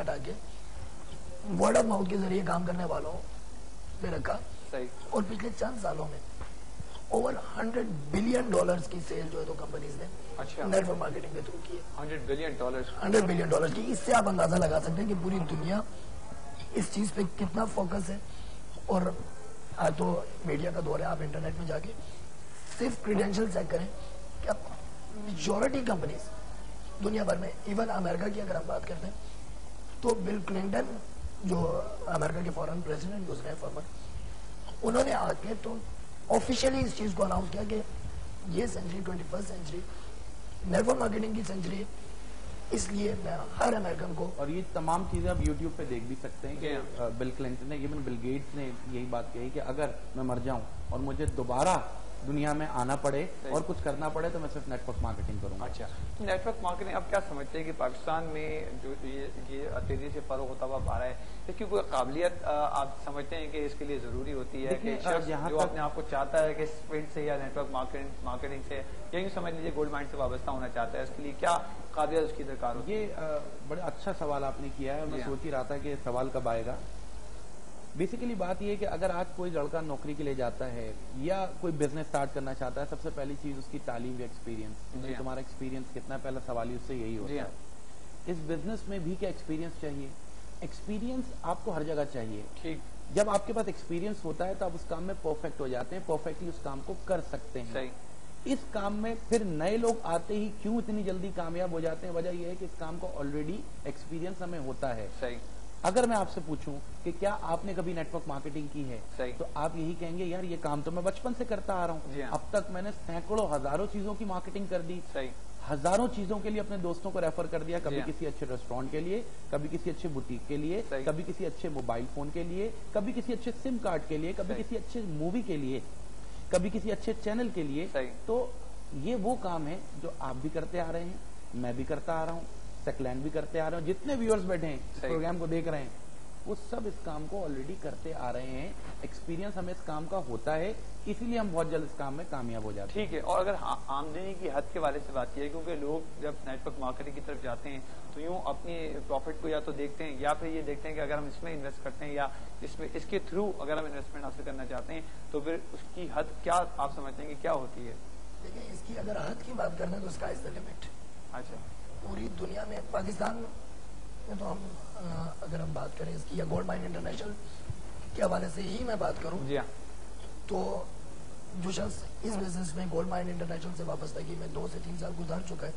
ہٹا کے word of mouth کے ذریعے کام کرنے والوں میں رکھا. اور پچھلے چند سالوں میں اوور $100 بلین کی سیل جو ہے تو کمپنیز نے نیٹ ورک مارکیٹنگ کے تھرو کی ہے. $100 بلین کی. اس سے آپ اندازہ لگا سکتے ہیں کہ پوری دنیا اس چیز پہ کتنا فوکس ہے. اور آج تو میڈیا کا دور ہے, آپ انٹرنیٹ میں جا کے صرف کریڈینشیل چیک کریں کہ اب میجورٹی کمپنیز دنیا بھر میں, ایون امریکہ کی اگر ہم بات کرتے ہیں تو بل کلنٹن جو امریکہ کے فورن پریزیڈنٹ گزرے ہیں فارمر, انہوں نے آ کے تو آفیشیلی اس چیز کو اناؤنس کیا کہ یہ century 21 century network marketing کی سینچری ہے, اس لیے میں ہر امریکن کو. اور یہ تمام چیزیں آپ یوٹیوب پہ دیکھ بھی سکتے ہیں کہ بل کلنٹن نے, ایون بل گیٹس نے یہی بات کہی کہ اگر میں مر جاؤں اور مجھے دوبارہ دنیا میں آنا پڑے اور کچھ کرنا پڑے تو میں صرف نیٹ ورک مارکیٹنگ کروں گا. اچھا, نیٹ ورک مارکیٹنگ آپ کیا سمجھتے ہیں کہ پاکستان میں جو یہ تیزی سے فروغ ہوتا ہوا آ رہا ہے, اس کی کوئی قابلیت آپ سمجھتے ہیں کہ اس کے لیے ضروری ہوتی ہے کہ شخص جو اپنے آپ کو چاہتا ہے کہ اس فیلڈ سے یا نیٹ ورک مارکیٹنگ سے یا یوں سمجھ لیجیے گولڈ مائن سے وابستہ ہونا چاہتا ہے, اس کے لیے کیا قابلیت اس کی درکار ہوتی ہے؟ یہ بڑا اچھا سوال آپ نے کیا ہے, میں سوچ ہی رہا تھا کہ سوال کب آئے گا. بیسیکلی بات یہ ہے کہ اگر آج کوئی لڑکا نوکری کے لیے جاتا ہے یا کوئی بزنس سٹارٹ کرنا چاہتا ہے, سب سے پہلی چیز اس کی تعلیم یا ایکسپیرینس. تمہارا ایکسپیرینس کتنا, پہلا سوال ہی اس سے یہی ہوتا ہے. اس بزنس میں بھی کیا ایکسپیرینس چاہیے؟ ایکسپیرینس آپ کو ہر جگہ چاہیے. ٹھیک, جب آپ کے پاس ایکسپیرینس ہوتا ہے تو آپ اس کام میں پرفیکٹ ہو جاتے ہیں, پرفیکٹلی اس کام کو کر سکتے ہیں. اس کام میں پھر نئے لوگ آتے ہی کیوں اتنی جلدی کامیاب ہو جاتے ہیں؟ وجہ یہ ہے کہ اس کام کو آلریڈی ایکسپیرینس ہمیں ہوتا ہے. اگر میں آپ سے پوچھوں کہ کیا آپ نے کبھی نیٹ ورک مارکیٹنگ کی ہے, تو آپ یہی کہیں گے یار یہ کام تو میں بچپن سے کرتا آ رہا ہوں, اب تک میں نے سینکڑوں ہزاروں چیزوں کی مارکیٹنگ کر دی, ہزاروں چیزوں کے لیے اپنے دوستوں کو ریفر کر دیا, کبھی کسی اچھے ریسٹورینٹ کے لیے, کبھی کسی اچھے بوٹیک کے لیے, کبھی کسی اچھے موبائل فون کے لیے, کبھی کسی اچھے سم کارڈ کے لیے, کبھی کسی اچھے مووی کے لیے, کبھی کسی اچھے چینل کے لیے. تو یہ وہ کام ہے جو آپ بھی کرتے آ رہے ہیں, میں بھی کرتا آ رہا ہوں, سیکلین بھی کرتے آ رہے ہیں, جتنے ویورز بیٹھے ہیں اس پروگرام کو دیکھ رہے ہیں وہ سب اس کام کو آلریڈی کرتے آ رہے ہیں. ایکسپیرینس ہمیں اس کام کا ہوتا ہے, اسی لیے ہم بہت جلد اس کام میں کامیاب ہو جاتے ہیں. ٹھیک ہے, اور اگر آمدنی کی حد کے والے سے بات کی ہے, کیونکہ لوگ جب نیٹ ورک مارکیٹنگ کی طرف جاتے ہیں تو یوں اپنی پروفٹ کو یا تو دیکھتے ہیں یا پھر یہ دیکھتے ہیں کہ اگر ہم اس میں انویسٹ کرتے ہیں یا اس کے تھرو اگر ہم انویسٹمنٹ حاصل کرنا چاہتے ہیں تو پھر اس کی حد کیا آپ سمجھتے ہیں کہ کیا ہوتی ہے؟ دیکھیں, اس کی اگر حد کی بات کرنا ہے تو اس کا از دا لمٹ. اچھا, پوری دنیا میں, پاکستان میں تو ہم اگر ہم بات کریں اس کی یا گولڈ مائن انٹرنیشنل کے حوالے سے ہی میں بات کروں, تو جو شخص اس بزنس میں گولڈ مائن انٹرنیشنل سے وابستگی میں 2 سے 3 سال گزار چکا ہے,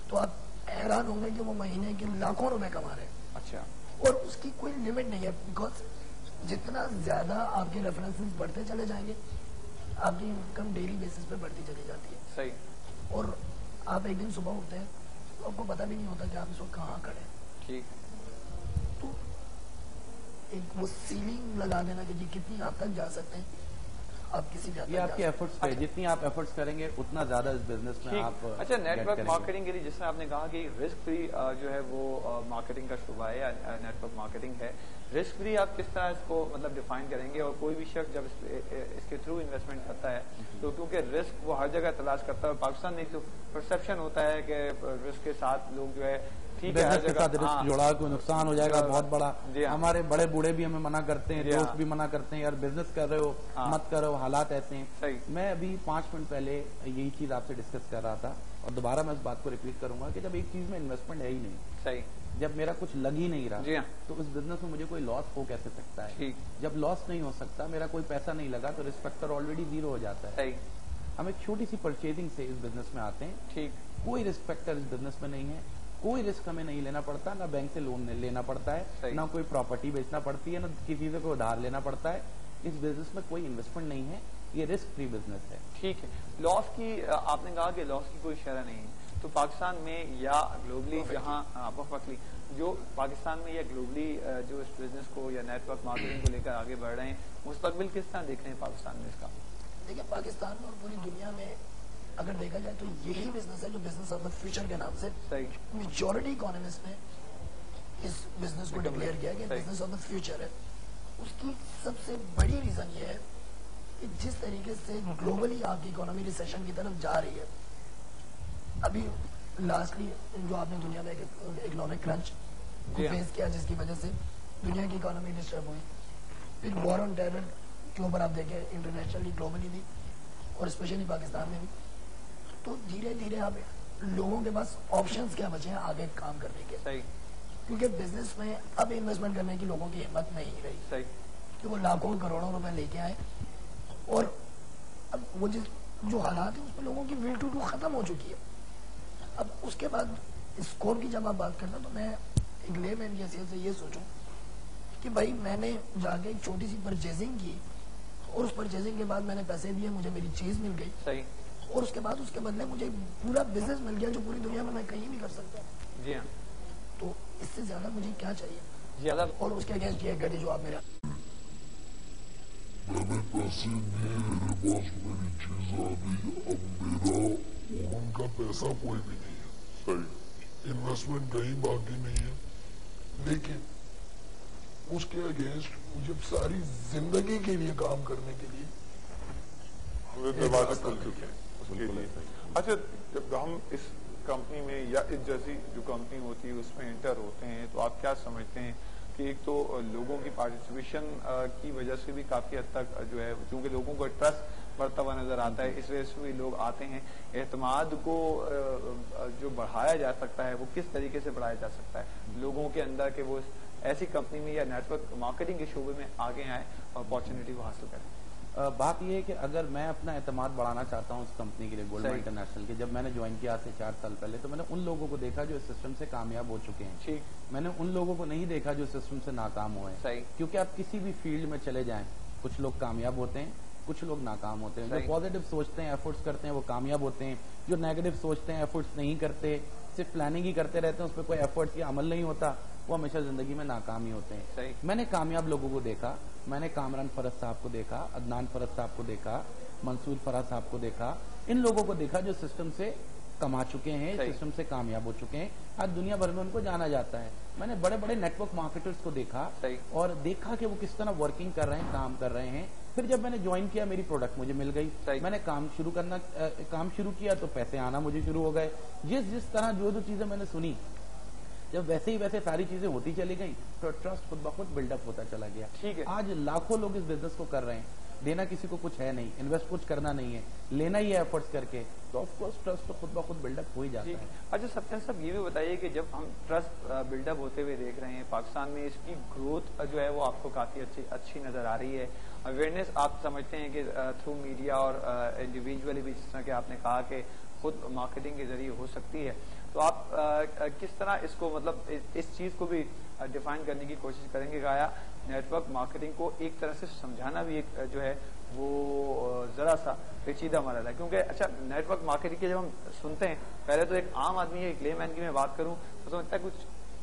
تو آپ حیران ہوں گے کہ وہ مہینے کے لاکھوں روپے کما رہے ہیں. اچھا, اور اس کی کوئی لمٹ نہیں ہے, بیکاز جتنا زیادہ آپ کے ریفرنسز بڑھتے چلے جائیں گے آپ کی انکم ڈیلی بیسس پہ بڑھتی چلی جاتی ہے. صحیح, اور آپ ایک دن صبح اٹھتے ہیں تو آپ کو پتہ بھی نہیں ہوتا کہ آپ اس وقت کہاں کھڑے ہیں. ٹھیک, تو ایک وہ سیلنگ لگا دینا کہ جی کتنی حد تک جا سکتے ہیں آپ, کسی بھی یہ آپ کے ایفرٹس پہ, جتنی آپ ایفرٹس کریں گے اتنا زیادہ اس بزنس میں آپ. اچھا, نیٹ ورک مارکیٹنگ کے لیے جس طرح آپ نے کہا کہ رسک فری جو ہے وہ مارکیٹنگ کا شعبہ ہے یا نیٹ ورک مارکیٹنگ ہے, رسک فری آپ کس طرح اس کو مطلب ڈیفائن کریں گے؟ اور کوئی بھی شخص جب اس کے تھرو انویسٹمنٹ کرتا ہے تو کیونکہ رسک وہ ہر جگہ تلاش کرتا ہے, پاکستان میں ایک تو پرسپشن ہوتا ہے کہ رسک کے ساتھ لوگ جو ہے بزنس کے ساتھ رسک جوڑا, کوئی نقصان ہو جائے گا بہت بڑا. ہمارے بڑے بوڑھے بھی ہمیں منع کرتے ہیں, دوست بھی منع کرتے ہیں, یار بزنس کر رہے ہو مت کرو, حالات ایسے ہیں. میں ابھی 5 منٹ پہلے یہی چیز آپ سے ڈسکس کر رہا تھا اور دوبارہ میں اس بات کو ریپیٹ کروں گا کہ جب ایک چیز میں انویسٹمنٹ ہے ہی نہیں, جب میرا کچھ لگ ہی نہیں رہا, تو اس بزنس میں مجھے کوئی لاس ہو کیسے سکتا ہے؟ جب لاس نہیں ہو سکتا, میرا کوئی پیسہ نہیں لگا, تو رسک فیکٹر آلریڈی 0 ہو جاتا ہے. ہم ایک چھوٹی سی پرچیزنگ سے اس بزنس میں آتے ہیں, کوئی رسک فیکٹر اس بزنس میں نہیں ہے, کوئی رسک ہمیں نہیں لینا پڑتا, نہ بینک سے لون لینا پڑتا ہے, نہ کوئی پراپرٹی بیچنا پڑتی ہے, نہ کسی سے کوئی ادھار لینا پڑتا ہے. اس بزنس میں کوئی انویسٹمنٹ نہیں ہے, یہ رسک فری بزنس ہے. ٹھیک ہے, لاس کی آپ نے کہا کہ لاس کی کوئی شرح نہیں ہے, تو پاکستان میں یا گلوبلی جہاں جو پاکستان میں یا گلوبلی جو اس بزنس کو یا نیٹ ورک مارکیٹنگ کو لے کر آگے بڑھ رہے ہیں, مستقبل کس طرح دیکھ رہے ہیں پاکستان میں اس کا؟ دیکھیں, پاکستان میں اور پوری دنیا میں اگر دیکھا جائے تو یہی بزنس ہے جو بزنس آف دا فیوچر کے نام سے میجورٹی اکانومسٹ نے اس بزنس کو ڈکلیئر کیا کہ بزنس آف دا فیوچر ہے. اس کی سب سے بڑی ریزن یہ ہے کہ جس طریقے سے گلوبلی آپ کی اکانومی ریسیشن کی طرف جا رہی ہے, ابھی لاسٹلی جو آپ نے دنیا میں اکنامک کرنچ کو فیس کیا جس کی وجہ سے دنیا کی اکانومی ڈسٹرب ہوئی. پھر وار آن ٹیرر کے اوپر آپ دیکھیں انٹرنیشنلی گلوبلی بھی اور اسپیشلی پاکستان میں بھی. تو دھیرے دھیرے آپ لوگوں کے پاس آپشنز کیا بچے ہیں آگے کام کرنے کے, کیونکہ بزنس میں اب انویسٹمنٹ کرنے کی لوگوں کی ہمت نہیں رہی کہ وہ لاکھوں کروڑوں روپے لے کے آئے. اور اب وہ جو حالات ہیں اس میں لوگوں کی ول ٹو ڈو ختم ہو چکی ہے. اب اس کے بعد اسکوپ کی جب آپ بات کرنا تو میں ایک لے مین کی حیثیت سے یہ سوچوں کہ بھائی میں نے جا کے ایک چھوٹی سی پرچیزنگ کی اور اس پرچیزنگ کے بعد میں نے پیسے دیے, مجھے میری چیز مل گئی اور اس کے بعد اس کے بدلے مجھے پورا بزنس مل گیا جو پوری دنیا میں کہیں نہیں کر سکتا. جی ہاں. تو اس سے زیادہ مجھے کیا چاہیے زیادہ, اور اس کے اگینسٹ یہ گھڑی جو آپ میرا پیسے میرے پاس میری چیز آ گئی, اب میرا اور ان کا پیسہ کوئی بھی نہیں ہے. صحیح. انویسٹمنٹ کہیں باقی نہیں ہے. لیکن اس کے اگینسٹ مجھے ساری زندگی کے لیے کام کرنے کے لیے بات کر چکے ہیں اس کے لیے. اچھا, جب ہم اس کمپنی میں یا اس جیسی جو کمپنی ہوتی ہے اس میں انٹر ہوتے ہیں تو آپ کیا سمجھتے ہیں کہ ایک تو لوگوں کی پارٹیسپیشن کی وجہ سے بھی کافی حد تک جو ہے, چونکہ لوگوں کو ٹرسٹ بڑھتا ہوا نظر آتا ہے, اس وجہ سے بھی لوگ آتے ہیں. اعتماد کو جو بڑھایا جا سکتا ہے وہ کس طریقے سے بڑھایا جا سکتا ہے لوگوں کے اندر کہ وہ ایسی کمپنی میں یا نیٹ ورک مارکیٹنگ کے شعبے میں آگے آئیں اور اپارچونیٹی کو حاصل کریں؟ بات یہ ہے کہ اگر میں اپنا اعتماد بڑھانا چاہتا ہوں اس کمپنی کے لیے, گولڈمن انٹرنیشنل کے, جب میں نے جوائن کیا آج سے 4 سال پہلے, تو میں نے ان لوگوں کو دیکھا جو اس سسٹم سے کامیاب ہو چکے ہیں. میں نے ان لوگوں کو نہیں دیکھا جو سسٹم سے ناکام ہوئے ہیں. کیونکہ آپ کسی بھی فیلڈ میں چلے جائیں, کچھ لوگ کامیاب ہوتے ہیں, کچھ لوگ ناکام ہوتے ہیں. جو پازیٹیو سوچتے ہیں, ایفرٹس کرتے ہیں, وہ کامیاب ہوتے ہیں. جو نیگیٹو سوچتے ہیں, ایفرٹس نہیں کرتے, صرف پلاننگ ہی کرتے رہتے ہیں, اس پہ کوئی ایفرٹس یا عمل نہیں ہوتا, وہ ہمیشہ زندگی میں ناکام ہی ہوتے ہیں. میں نے کامیاب لوگوں کو دیکھا. میں نے کامران فرد صاحب کو دیکھا, عدنان فرد صاحب کو دیکھا, منصور فرد صاحب کو دیکھا. ان لوگوں کو دیکھا جو سسٹم سے کما چکے ہیں, سسٹم سے کامیاب ہو چکے ہیں. آج دنیا بھر میں ان کو جانا جاتا ہے. میں نے بڑے بڑے نیٹ ورک مارکیٹرز کو دیکھا اور دیکھا کہ وہ کس طرح ورکنگ کر رہے ہیں, کام کر رہے ہیں. پھر جب میں نے جوائن کیا میری پروڈکٹ مجھے مل گئی. میں نے کام شروع کیا تو پیسے آنا مجھے شروع ہو گئے. جس طرح جو چیزیں میں نے سنی, جب ویسے ہی ویسے ساری چیزیں ہوتی چلی گئی تو ٹرسٹ خود بخود بلڈ اپ ہوتا چلا گیا. آج لاکھوں لوگ اس بزنس کو کر رہے ہیں. دینا کسی کو کچھ ہے نہیں, انویسٹ کچھ کرنا نہیں ہے, لینا ہی ہے ایفرٹس کر کے, تو آف کورس ٹرسٹ تو خود بخود بلڈ اپ ہو ہی جاتا ہے. اچھا ستیہ صاحب, یہ بھی بتائیے کہ جب ہم ٹرسٹ بلڈ اپ ہوتے ہوئے دیکھ رہے ہیں پاکستان میں, اس کی گروتھ جو ہے وہ آپ کو کافی اچھی نظر آ رہی ہے. اویئرنیس آپ سمجھتے ہیں کہ تھرو میڈیا اور انڈیویجولی بھی, جس طرح کہ آپ نے کہا کہ خود مارکیٹنگ کے ذریعے ہو سکتی ہے, تو آپ کس طرح اس کو مطلب اس چیز کو بھی ڈیفائن کرنے کی کوشش کریں گے؟ آیا نیٹ ورک مارکیٹنگ کو ایک طرح سے سمجھانا بھی ایک جو ہے وہ ذرا سا پیچیدہ مرحلہ ہے, کیونکہ اچھا نیٹ ورک مارکیٹنگ کے جب ہم سنتے ہیں, پہلے تو ایک عام آدمی ہے, ایک لے مین کی میں بات کروں تو سمجھتا ہے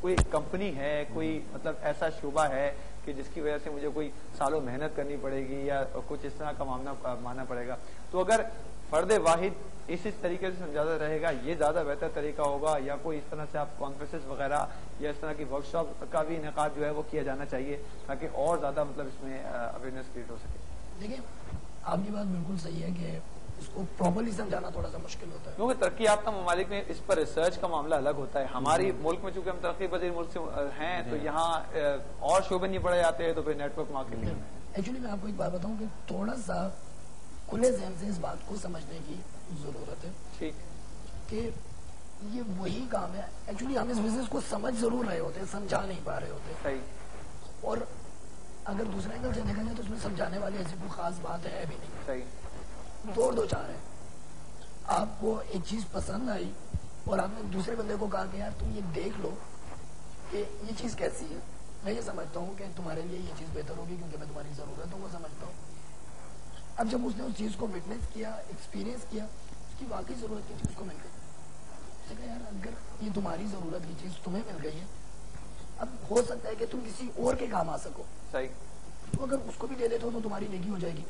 کوئی کمپنی ہے, کوئی مطلب ایسا شعبہ ہے کہ جس کی وجہ سے مجھے کوئی سالوں محنت کرنی پڑے گی یا کچھ اس طرح کا معاملہ ماننا پڑے گا. تو اگر فرد واحد اس طریقے سے سمجھاتا رہے گا یہ زیادہ بہتر طریقہ ہوگا, یا کوئی اس طرح سے آپ کانفرنسز وغیرہ یا اس طرح کی ورک شاپ کا بھی انعقاد جو ہے وہ کیا جانا چاہیے تاکہ اور زیادہ مطلب اس میں اویئرنیس کریٹ ہو سکے؟ دیکھیں آپ کی بات بالکل صحیح ہے کہ اس کو پراپرلی سمجھانا تھوڑا سا مشکل ہوتا ہے, کیونکہ ترقی یافتہ ممالک میں اس پر ریسرچ کا معاملہ الگ ہوتا ہے. ہماری ملک میں چونکہ ہم ترقی پذیر ملک سے ہیں تو یہاں اور شعبے نہیں پڑے جاتے ہیں, تو پھر نیٹ ورک مارکیٹنگ میں ایکچولی میں آپ کو ایک بات بتاؤں کہ تھوڑا سا کھلے ذہن سے اس بات کو سمجھنے کی ضرورت ہے. ٹھیک, کہ یہ وہی کام ہے. ایکچولی ہم اس بزنس کو سمجھ ضرور رہے ہوتے ہیں, سمجھا نہیں پا رہے ہوتے. صحیح. اور اگر دوسرے اینگل سے دیکھا جائے تو اس میں سمجھانے والی ایسی کوئی خاص بات ہے بھی نہیں. صحیح. دو چار ہے. آپ کو ایک چیز پسند آئی اور آپ نے دوسرے بندے کو کہا کہ یار تم یہ دیکھ لو کہ یہ چیز کیسی ہے, میں یہ سمجھتا ہوں کہ تمہارے لیے یہ چیز بہتر ہوگی کیونکہ میں تمہاری ضرورت ہوں وہ سمجھتا ہوں. اب جب اس نے اس چیز کو وٹنس کیا, ایکسپیرینس کیا, اس کی واقعی ضرورت کی چیز کو مل گئی, اس نے کہا یار اگر یہ تمہاری ضرورت کی چیز تمہیں مل گئی ہے, اب ہو سکتا ہے کہ تم کسی اور کے کام آ سکو. صحیح. تو اگر اس کو بھی دے دیتے ہو تو تمہاری نیکی ہو جائے گی,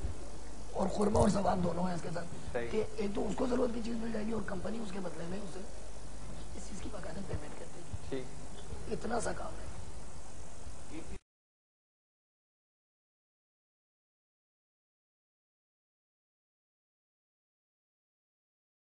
اور خرما اور ثواب دونوں ہیں اس کے ساتھ, کہ ایک تو اس کو ضرورت کی چیز مل جائے گی اور کمپنی اس کے بدلے میں اسے اس چیز کی باقاعدہ پیمنٹ کرتے گی. اتنا سا کام ہے.